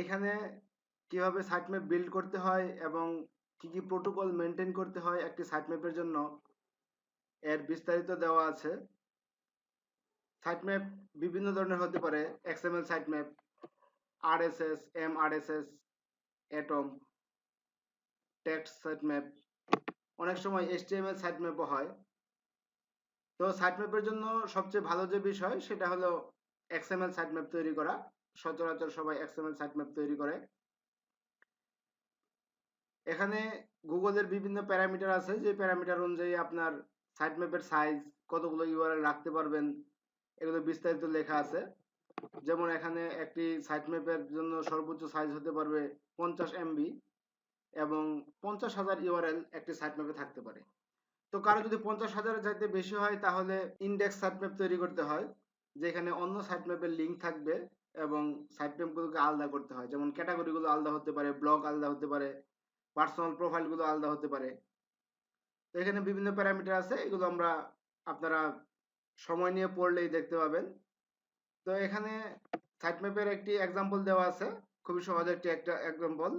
এখানে কিভাবে sitemap build করতে হয় এবং কি কি প্রোটোকল মেনটেন করতে হয় একটি সাইটম্যাপের জন্য এর বিস্তারিত দেওয়া আছে। সাইটম্যাপ বিভিন্ন ধরনের হতে পারে, XML sitemap, RSS, MRSS, atom, text sitemap, অনেক সময় এইচটিএমএল সাইটম্যাপও হয়। তো সাইটম্যাপের জন্য সবচেয়ে ভালো যে বিষয় সেটা হলো এক্সএমএল সাইটম্যাপ তৈরি করা। সচরাচর সবাই এক্সএমএল সাইটম্যাপ তৈরি করে। এখানে গুগলের বিভিন্ন প্যারামিটার আছে, যে প্যারামিটার অনুযায়ী আপনার সাইটম্যাপের সাইজ, কতগুলো ইউআরএল রাখতে পারবেন, এগুলো বিস্তারিত লেখা আছে। যেমন এখানে একটি সাইটম্যাপের জন্য সর্বোচ্চ সাইজ হতে পারবে 50 এমবি এবং 50,000 ইউআরএল একটি সাইটম্যাপে থাকতে পারে। তো কারো যদি 50,000 চাইতে বেশি হয় তাহলে ইন্ডেক্স সাইটম্যাপ তৈরি করতে হয়, যেখানে অন্য সাইটম্যাপের লিঙ্ক থাকবে এবং সাইটম্যাপগুলোকে আলাদা করতে হয়। যেমন ক্যাটাগরিগুলো আলাদা হতে পারে, ব্লগ আলাদা হতে পারে, পার্সোনাল প্রোফাইলগুলো আলাদা হতে পারে। তো এখানে বিভিন্ন প্যারামিটার আছে, এগুলো আপনারা সময় নিয়ে পড়লেই দেখতে পাবেন। তো এখানে সাইটম্যাপের একটি এক্সাম্পল দেওয়া আছে, খুবই সহজ একটা এক্সাম্পল,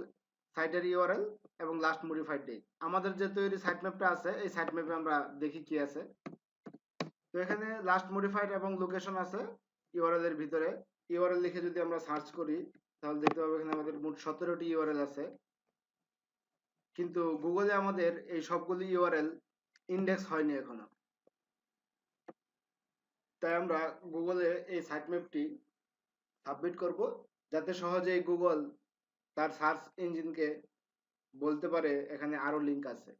সাইটের ইউআরএল এবং লাস্ট মডিফাইড ডেট। আমাদের যে তৈরি সাইটম্যাপটা আছে এই সাইটম্যাপে আমরা দেখি কি আছে। তো এখানে লাস্ট মডিফাইড এবং লোকেশন আছে ইউআরএল এর ভিতরে। ইউআরএল লিখে যদি আমরা সার্চ করি তাহলে দেখতে পাবো এখানে আমাদের মোট 17টি ইউআরএল আছে, কিন্তু গুগলে আমাদের এই সবগুলি ইউআরএল ইন্ডেক্স হয়নি এখনো। তাই আমরা গুগলে এই সাইটম্যাপটি সাবমিট করব, যাতে সহজেই গুগল তার সার্চ ইঞ্জিনকে বলতে পারে এখানে আরো লিঙ্ক আছে।